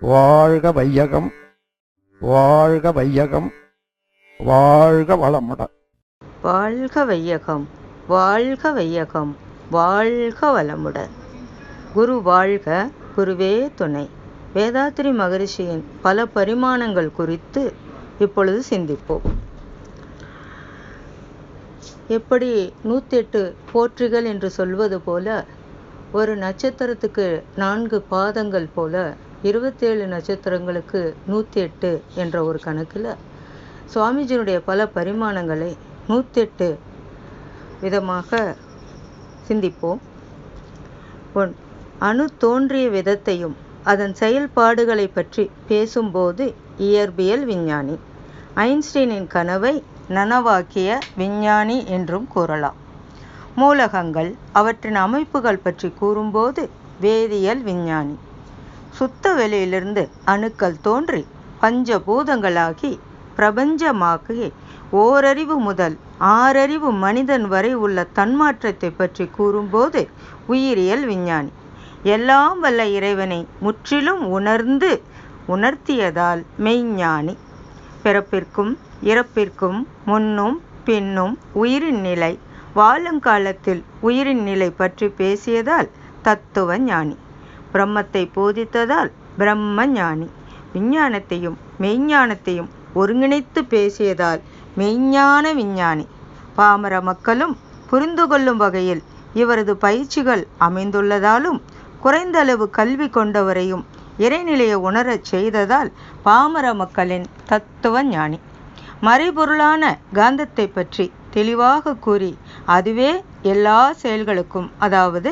வாழ்க வையகம், வாழ்க வையகம், வாழ்க வளமுடன். வாழ்க வையகம், வாழ்க வையகம், வாழ்க வளமுடன். குரு வாழ்க, குருவே துணை. வேதாத்ரி மகரிஷியின் பல பரிமாணங்கள் குறித்து இப்பொழுது சிந்திப்போம். எப்படி 108 போற்றிகள் என்று சொல்வது போல, ஒரு நட்சத்திரத்துக்கு 4 பாதங்கள் போல 27 நட்சத்திரங்களுக்கு 108 என்ற ஒரு கணக்கில் சுவாமிஜியினுடைய பல பரிமாணங்களை 108 விதமாக சிந்திப்போம். அணு தோன்றிய விதத்தையும் அதன் செயல்பாடுகளை பற்றி பேசும்போது இயற்பியல் விஞ்ஞானி, ஐன்ஸ்டீனின் கனவை நனவாக்கிய விஞ்ஞானி என்றும் கூறலாம். மூலகங்கள், அவற்றின் அமைப்புகள் பற்றி கூறும்போது வேதியியல் விஞ்ஞானி. சுத்த வெளியிலிருந்து அணுக்கள் தோன்றி பஞ்சபூதங்களாகி பிரபஞ்சமாகி ஓரறிவு முதல் 6 அறிவு மனிதன் வரை உள்ள தன்மாற்றத்தை பற்றி கூறும்போது உயிரியல் விஞ்ஞானி. எல்லாம் வல்ல இறைவனை முற்றிலும் உணர்த்தியதால் மெய்ஞானி. பிறப்பிற்கும் இறப்பிற்கும் முன்னும் பின்னும் உயிரின் நிலை, வாழுங்காலத்தில் உயிரின் நிலை பற்றி பேசியதால் தத்துவ ஞானி. பிரம்மத்தை போதித்ததால் பிரம்ம ஞானி. விஞ்ஞானத்தையும் மெய்ஞானத்தையும் ஒருங்கிணைத்து பேசியதால் மெய்ஞான விஞ்ஞானி. பாமர மக்களும் புரிந்து கொள்ளும் வகையில் இவரது பயிற்சிகள் அமைந்துள்ளதாலும் குறைந்தளவு கல்வி கொண்டவரையும் இறைநிலையை உணரச் செய்ததால் பாமர மக்களின் தத்துவ ஞானி. மறைபொருளான காந்தத்தை பற்றி தெளிவாக கூறி அதுவே எல்லா செயல்களுக்கும், அதாவது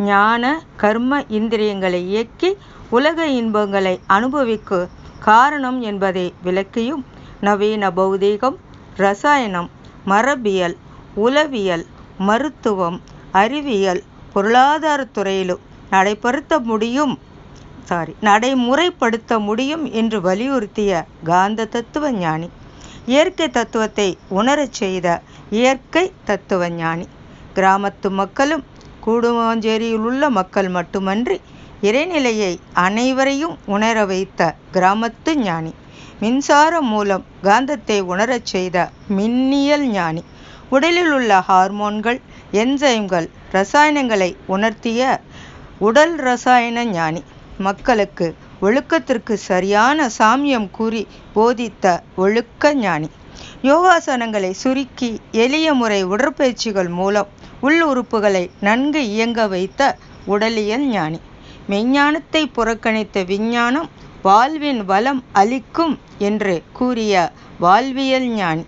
ஞான கர்ம இந்திரியங்களை இயக்கி உலக இன்பங்களை அனுபவிக்க காரணம் என்பதை விளக்கியும் நவீன பௌதீகம், ரசாயனம், மரபியல், உளவியல், மருத்துவம், அறிவியல், பொருளாதாரத்துறையிலும் நடைமுறைப்படுத்த முடியும் என்று வலியுறுத்திய காந்த தத்துவ ஞானி. இயற்கை தத்துவத்தை உணரச் செய்த இயற்கை தத்துவ ஞானி. கிராமத்து மக்களும் கூடுமாஞ்சேரியில் உள்ள மக்கள் மட்டுமன்றி இறைநிலையை அனைவரையும் உணர வைத்த கிராமத்து ஞானி. மின்சாரம் மூலம் காந்தத்தை உணரச் செய்த மின்னியல் ஞானி. உடலில் உள்ள ஹார்மோன்கள், என்சைம்கள், ரசாயனங்களை உணர்த்திய உடல் ரசாயன ஞானி. மக்களுக்கு ஒழுக்கத்திற்கு சரியான சாமியம் கூறி போதித்த ஒழுக்க ஞானி. யோகாசனங்களை சுருக்கி எளிய முறை உடற்பயிற்சிகள் மூலம் உள் உறுப்புகளை நன்கு இயங்க வைத்த உடலியல் ஞானி. மெய்ஞானத்தை புறக்கணித்த விஞ்ஞானம் வாழ்வின் வளம் அளிக்கும் என்று கூறிய வாழ்வியல் ஞானி.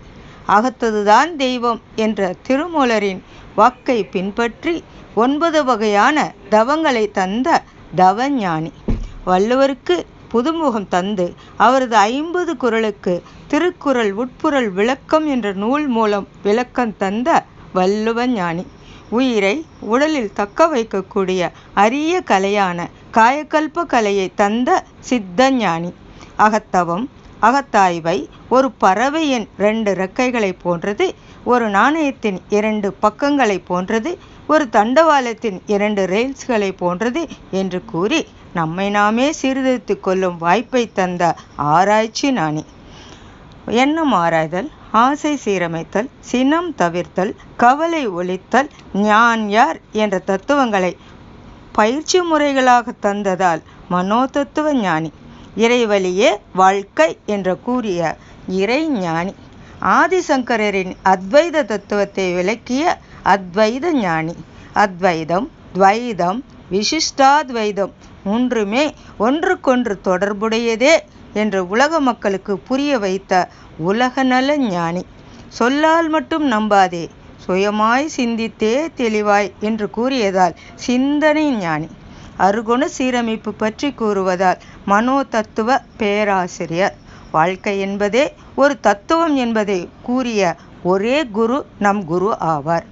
அகத்ததுதான் தெய்வம் என்ற திருமூலரின் வாக்கை பின்பற்றி 9 வகையான தவங்களை தந்த தவஞானி. வள்ளுவருக்கு புதுமுகம் தந்து அவரது 50 குறளுக்கு திருக்குறள் உட்புறல் விளக்கம் என்ற நூல் மூலம் விளக்கம் தந்த வள்ளுவ ஞானி. உயிரை உடலில் தக்க வைக்கக்கூடிய அரிய கலையான காயகல்ப கலையை தந்த சித்த ஞானி. அகத்தவம், அகத்தாய்வை ஒரு பறவையின் 2 இறக்கைகளை போன்றது, ஒரு நாணயத்தின் 2 பக்கங்களை போன்றது, ஒரு தண்டவாளத்தின் 2 ரெயில்ஸ்களை போன்றது என்று கூறி நம்மை நாமே சீர்திருத்திக் கொள்ளும் வாய்ப்பை தந்த ஆராய்ச்சி ஞானி. எண்ணம் ஆராய்தல், ஆசை சீரமைத்தல், சினம் தவிர்த்தல், கவலை ஒழித்தல், ஞான் யார் என்ற தத்துவங்களை பயிற்சி முறைகளாக தந்ததால் மனோ தத்துவ ஞானி. இறைவழியே வாழ்க்கை என்று கூறிய இறை ஞானி. ஆதிசங்கரின் அத்வைத தத்துவத்தை விளக்கிய அத்வைத ஞானி. அத்வைதம், துவைதம், விசிஷ்டாத்வைதம் மூன்றுமே ஒன்றுக்கொன்று தொடர்புடையதே என்று உலக மக்களுக்கு புரிய வைத்த உலக நல ஞானி. சொல்லால் மட்டும் நம்பாதே, சுயமாய் சிந்தித்தே தெளிவாய் என்று கூறியதால் சிந்தனை ஞானி. அருகுண சீரமைப்பு பற்றி கூறுவதால் மனோ தத்துவ பேராசிரியர். வாழ்க்கை என்பதே ஒரு தத்துவம் என்பதை கூறிய ஒரே குரு நம் குரு ஆவார்.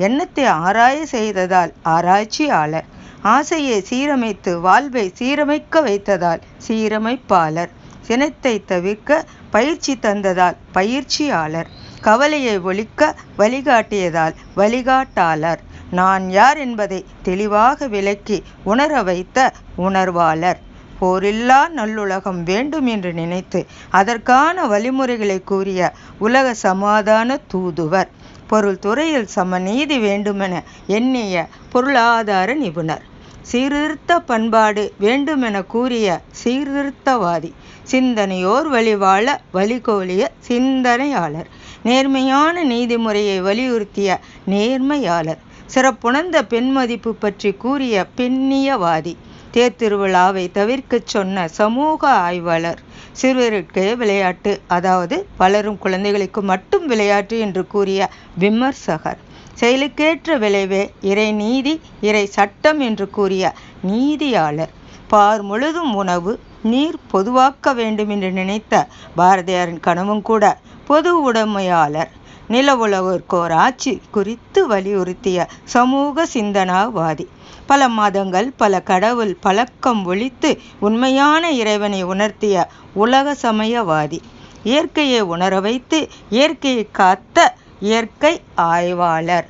எண்ணத்தை ஆராய செய்ததால் ஆராய்ச்சியாளர். ஆசையை சீரமைத்து வாழ்வை சீரமைக்க வைத்ததால் சீரமைப்பாளர். சினத்தை தவிர்க்க பயிற்சி தந்ததால் பயிற்சியாளர். கவலையை ஒழிக்க வழிகாட்டியதால் வழிகாட்டாளர். நான் யார் என்பதை தெளிவாக விளக்கி உணர வைத்த உணர்வாளர். போரில்லா நல்லுலகம் வேண்டும் என்று நினைத்து அதற்கான வழிமுறைகளை கூறிய உலக சமாதான தூதுவர். பொருள் துறையில் சமநீதி வேண்டுமென எண்ணிய பொருளாதார நிபுணர். சீர்திருத்த பண்பாடு வேண்டுமென கூறிய சீர்திருத்தவாதி. சிந்தனையோர் வழிவாழ வழிகோலிய சிந்தனையாளர். நேர்மையான நீதிமுறையை வலியுறுத்திய நேர்மையாளர். சிறப்புணர்ந்த பெண் மதிப்பு பற்றி கூறிய பெண்ணியவாதி. தேர்திருவிழாவை தவிர்க்கச் சொன்ன சமூக ஆய்வாளர். சிறுவருக்கே விளையாட்டு, அதாவது வளரும் குழந்தைகளுக்கு மட்டும் விளையாட்டு என்று கூறிய விமர்சகர். செயலுக்கேற்ற விளைவே இறை நீதி, இறை சட்டம் என்று கூறிய நீதியாளர். பார் முழுதும் உணவு நீர் பொதுவாக்க வேண்டும் என்று நினைத்த பாரதியாரின் கனவும் கூட பொது உடைமையாளர். நில உலகோர் ஆட்சி குறித்து வலியுறுத்திய சமூக சிந்தனாவாதி. பல மதங்கள் பல கடவுள் பழக்கம் ஒழித்து உண்மையான இறைவனை உணர்த்திய உலக சமயவாதி. இயற்கையை உணர வைத்து இயற்கையை காத்த இயற்கை ஆய்வாளர்.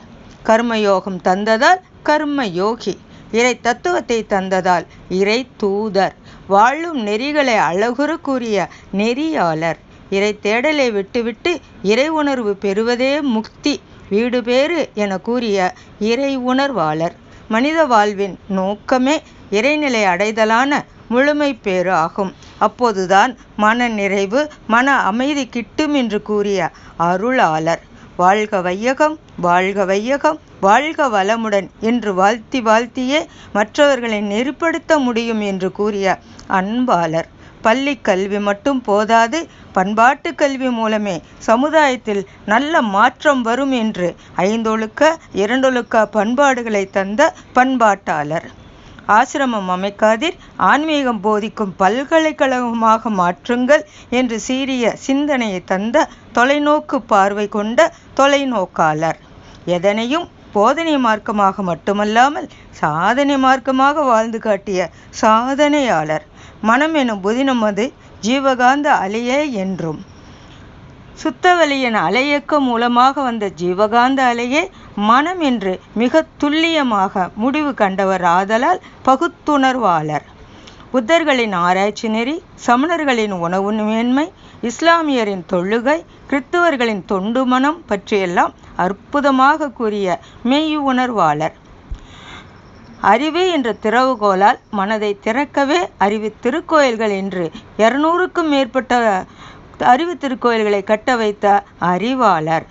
கர்மயோகம் தந்ததால் கர்மயோகி. இறை தத்துவத்தை தந்ததால் இறை தூதர். வாழும் நெறிகளை அழகுற கூறிய நெறியாளர். இறை தேடலை விட்டுவிட்டு இறை உணர்வு பெறுவதே முக்தி, வீடு பேறு என கூறிய இறை உணர்வாளர். மனித வாழ்வின் நோக்கமே இறைநிலை அடைதலான முழுமை பேறு ஆகும். அப்போதுதான் மன நிறைவு, மன அமைதி கிட்டும் என்று கூறிய அருளாளர். வாழ்க வையகம், வாழ்க வையகம், வாழ்க வளமுடன் என்று வாழ்த்தியே மற்றவர்களை நெறிப்படுத்த முடியும் என்று கூறிய அன்பாளர். பள்ளி கல்வி மட்டும் போதாது, பண்பாட்டு கல்வி மூலமே சமுதாயத்தில் நல்ல மாற்றம் வரும் என்று 5 ஒழுக்க 2 ஒழுக்க பண்பாடுகளை தந்த பண்பாட்டாளர். ஆசிரமம் அமைக்காதீர், ஆன்மீகம் போதிக்கும் பல்கலைக்கழகமாக மாற்றுங்கள் என்று சீரிய சிந்தனையை தந்த தொலைநோக்கு பார்வை கொண்ட தொலைநோக்காளர். எதனையும் போதனை மார்க்கமாக மட்டுமல்லாமல் சாதனை மார்க்கமாக வாழ்ந்து காட்டிய சாதனையாளர். மனம் எனும் புதினம் அது ஜீவகாந்த அலையே என்றும். சுத்தவெளியின் அலையக்கம் மூலமாக வந்த ஜீவகாந்த அலையே மனம் என்று மிக துல்லியமாக முடிவு கண்டவர் ஆதலால் பகுத்துணர்வாளர். புத்தர்களின் ஆராய்ச்சி நெறி, சமணர்களின் உணவு மேன்மை, இஸ்லாமியரின் தொழுகை, கிறிஸ்தவர்களின் தொண்டு மனம் பற்றியெல்லாம் அற்புதமாக கூறிய மெய் உணர்வாளர். அறிவு என்ற திறவுகோலால் மனதை திறக்கவே அறிவு திருக்கோயில்கள் என்று 200க்கும் மேற்பட்ட அறிவு திருக்கோயில்களை கட்ட வைத்த அறிவாளர்.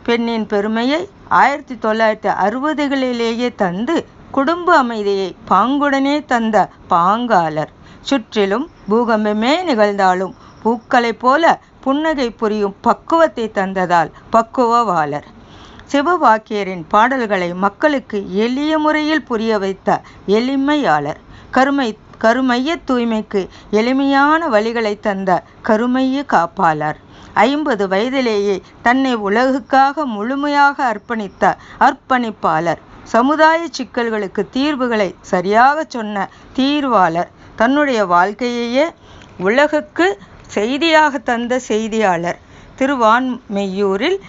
பெண்ணின் பெருமையை 1960களிலேயே தந்து குடும்ப அமைதியை பாங்குடனே தந்த பாங்காளர். சுற்றிலும் பூகம்பமே நிகழ்ந்தாலும் பூக்களைப் போல புன்னகை புரியும் பக்குவத்தை தந்ததால் பக்குவவாளர். சிவவாக்கியரின் பாடல்களை மக்களுக்கு எளிய முறையில் புரிய வைத்த எளிமையாளர். கருமைய தூய்மைக்கு எளிமையான வழிகளை தந்த கருமைய காப்பாளர். 50 வயதிலேயே தன்னை உலகுக்காக முழுமையாக அர்ப்பணித்த அர்ப்பணிப்பாளர். சமுதாய சிக்கல்களுக்கு தீர்வுகளை சரியாக சொன்ன தீர்வாளர். தன்னுடைய வாழ்க்கையையே உலகுக்கு செய்தியாக தந்த செய்தியாளர். திருவான்மெய்யூரில்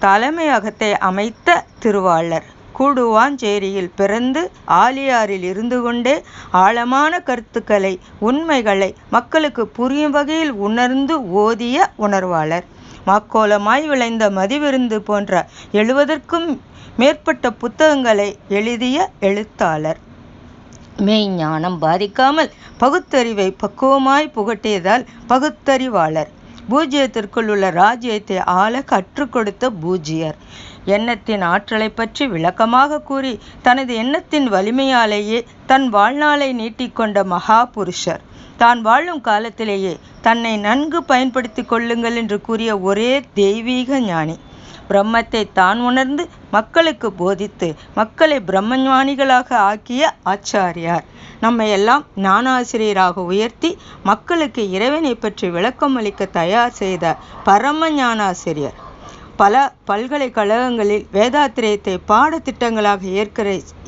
தலைமையகத்தை அமைத்த திருவாளர். கூடுவாஞ்சேரியில் பிறந்து ஆலியாரில் இருந்து கொண்டே ஆழமான கருத்துக்களை, உண்மைகளை மக்களுக்கு புரியும் வகையில் உணர்ந்து ஓதிய உணர்வாளர். மாக்கோலமாய் விளைந்த மதிவிருந்து போன்ற 70க்கும் மேற்பட்ட புத்தகங்களை எழுதிய எழுத்தாளர். மெய்ஞானம் பாதிக்காமல் பகுத்தறிவை பக்குவமாய் புகட்டியதால் பகுத்தறிவாளர். பூஜ்யத்திற்குள் உள்ள ராஜ்யத்தை ஆள கற்றுக் கொடுத்த பூஜ்யர். எண்ணத்தின் ஆற்றலை பற்றி விளக்கமாக கூறி தனது எண்ணத்தின் வலிமையாலேயே தன் வாழ்நாளை நீட்டிக்கொண்ட மகா புருஷர். தான் வாழும் காலத்திலேயே தன்னை நன்கு பயன்படுத்தி கொள்ளுங்கள் என்று கூறிய ஒரே தெய்வீக ஞானி. பிரம்மத்தை தான் உணர்ந்து மக்களுக்கு போதித்து மக்களை பிரம்மஞானிகளாக ஆக்கிய ஆச்சாரியார். நம்மை எல்லாம் ஞானாசிரியராக உயர்த்தி மக்களுக்கு இறைவனை பற்றி விளக்கம் அளிக்க தயார் செய்த பரம ஞானாசிரியர். பல பல்கலைக்கழகங்களில் வேதாத்திரியத்தை பாடத்திட்டங்களாக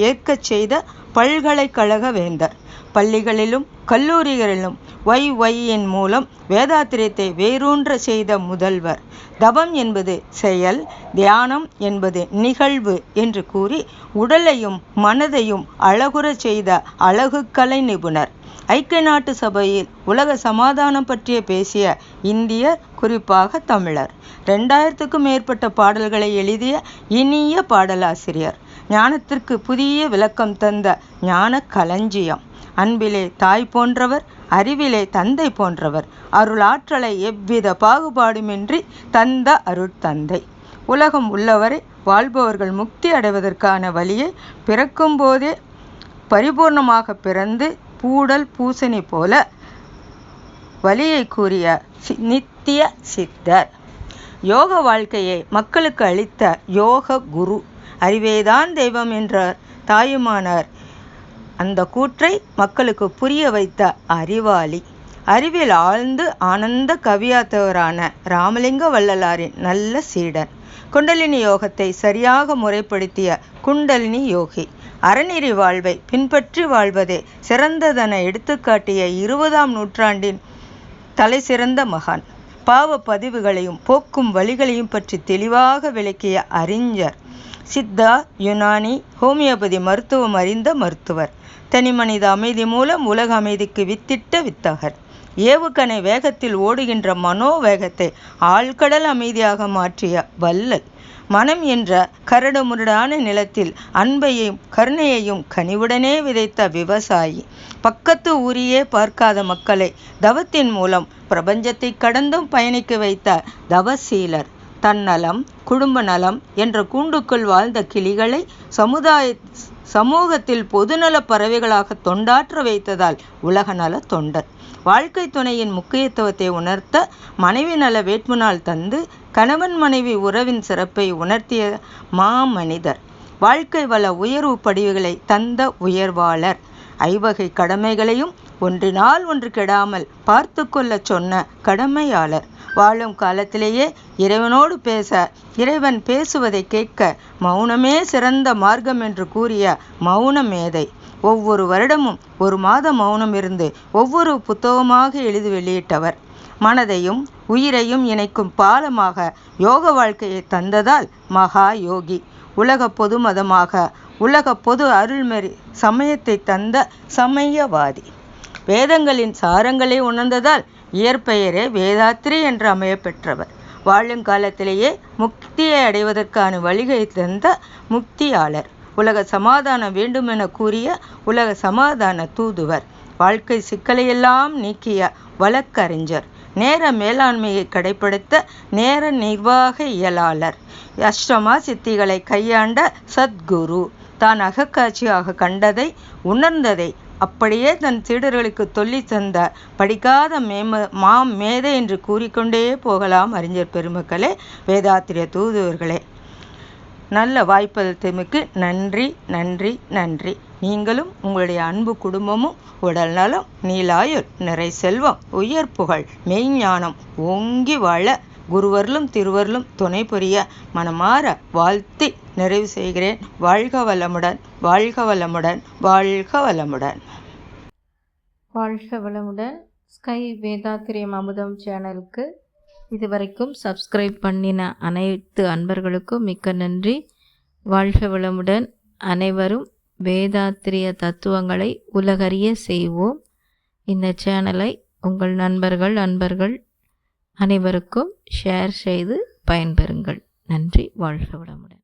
ஏற்கச் செய்த பல்கலைக்கழக வேந்தர். பள்ளிகளிலும் கல்லூரிகளிலும் YYயின் மூலம் வேதாத்திரியத்தை வேரூன்ற செய்த முதல்வர். தவம் என்பது செயல், தியானம் என்பது நிகழ்வு என்று கூறி உடலையும் மனதையும் அழகுற செய்த அழகு கலை நிபுணர். ஐக்கிய நாட்டு சபையில் உலக சமாதானம் பற்றிய பேசிய இந்தியர், குறிப்பாக தமிழர். 2000க்கும் மேற்பட்ட பாடல்களை எழுதிய இனிய பாடலாசிரியர். ஞானத்திற்கு புதிய விளக்கம் தந்த ஞான களஞ்சியம். அன்பிலே தாய் போன்றவர், அறிவிலே தந்தை போன்றவர். அருளாற்றலை எவ்வித பாகுபாடுமின்றி தந்த அருட்தந்தை. உலகம் உள்ளவரை வாழ்பவர்கள் முக்தி அடைவதற்கான வழியை பிறக்கும் போதே பரிபூர்ணமாக பிறந்து பூடல் பூசணி போல வழியை கூறிய நித்திய சித்தர். யோக வாழ்க்கையை மக்களுக்கு அளித்த யோக குரு. அறிவேதான் தெய்வம் என்றார் தாயுமானார். அந்த கூற்றை மக்களுக்கு புரிய வைத்த அறிவாளி. அறிவில் ஆழ்ந்து ஆனந்த கவியாத்தவரான ராமலிங்க வள்ளலாரின் நல்ல சீடன். குண்டலினி யோகத்தை சரியாக முறைப்படுத்திய குண்டலினி யோகி. அறநெறி வாழ்வை பின்பற்றி வாழ்வதே சிறந்ததென எடுத்துக்காட்டிய 20ஆம் நூற்றாண்டின் தலை சிறந்த மகான். பாவ பதிவுகளையும் போக்கும் வழிகளையும் பற்றி தெளிவாக விளக்கிய அறிஞர். சித்தா, யுனானி, ஹோமியோபதி மருத்துவம் அறிந்த மருத்துவர். தனிமனித அமைதி மூலம் உலக அமைதிக்கு வித்திட்ட வித்தகர். ஏவுகணை வேகத்தில் ஓடுகின்ற மனோவேகத்தை ஆழ்கடல் அமைதியாக மாற்றிய வள்ளல். மனம் என்ற கரடுமுரடான நிலத்தில் அன்பையும் கருணையையும் கனிவுடனே விதைத்த விவசாயி. பக்கத்து ஊரியே பார்க்காத மக்களை தவத்தின் மூலம் பிரபஞ்சத்தை கடந்தும் பயணிக்க வைத்த தவசீலர். தன்னலம், குடும்ப நலம் என்ற கூண்டுக்குள் வாழ்ந்த கிளிகளை சமூகத்தில் பொதுநல பறவைகளாக தொண்டாற்ற வைத்ததால் உலக நல தொண்டர். வாழ்க்கை துணையின் முக்கியத்துவத்தை உணர்த்த மனைவி நல வேட்புநாள் தந்து கணவன் மனைவி உறவின் சிறப்பை உணர்த்திய மாமனிதர். வாழ்க்கை வள உயர்வு படிவுகளை தந்த உயர்வாளர். ஐவகை கடமைகளையும் ஒன்றினால் ஒன்று கெடாமல் பார்த்து கொள்ள சொன்ன கடமையாளர். வாழும் காலத்திலேயே இறைவனோடு பேச, இறைவன் பேசுவதை கேட்க மௌனமே சிறந்த மார்க்கம் என்று கூறிய மௌன மேதை. ஒவ்வொரு வருடமும் 1 மாத மௌனம் இருந்து ஒவ்வொரு புத்தகமாக எழுதி வெளியிட்டவர். மனதையும் உயிரையும் இணைக்கும் பாலமாக யோக வாழ்க்கையை தந்ததால் மகா யோகி. உலக பொது மதமாக உலக பொது அருள்மெறி சமயத்தை தந்த சமயவாதி. வேதங்களின் சாரங்களை உணர்ந்ததால் இயற்பெயரே வேதாத்திரி என்று அமைய பெற்றவர். வாழும் காலத்திலேயே முக்தியை அடைவதற்கான வழிகை தந்த முக்தியாளர். உலக சமாதானம் வேண்டுமென கூறிய உலக சமாதான தூதுவர். வாழ்க்கை சிக்கலையெல்லாம் நீக்கிய வழக்கறிஞர். நேர மேலாண்மையை கடைபிடித்த நேர நிர்வாக இயலாளர். அஷ்டமா சித்திகளை கையாண்ட சத்குரு. தான் அகக்காட்சியாக கண்டதை உணர்ந்ததை அப்படியே தன் சீடர்களுக்கு சொல்லி தந்த படிக்காத மேதை என்று கூறிக்கொண்டே போகலாம். அறிஞர் பெருமக்களே, வேதாத்திரிய தூதுவர்களே, நல்ல வாய்ப்பளித்தமைக்கு நன்றி நன்றி நன்றி. நீங்களும் உங்களுடைய அன்பு குடும்பமும் உடல் நலம், நீலாயுள், நிறை செல்வம், உயர் புகழ், மெய்ஞானம் ஓங்கி வாழ குருவர்களும் திருவர்களும் துணை புரிய மனமாற வாழ்த்தி நிறைவு செய்கிறேன். வாழ்க வளமுடன், வாழ்க வளமுடன், வாழ்க வளமுடன். வாழ்க வளமுடன். ஸ்கை வேதாத்திரியம் அமுதம் சேனலுக்கு இதுவரைக்கும் சப்ஸ்கிரைப் பண்ணின அனைத்து அன்பர்களுக்கும் மிக்க நன்றி. வாழ்க வளமுடன். அனைவரும் வேதாத்திரிய தத்துவங்களை உலகறிய செய்வோம். இந்த சேனலை உங்கள் அன்பர்கள் அனைவருக்கும் ஷேர் செய்து பயன்பெறுங்கள். நன்றி. வாழ்க வளமுடன்.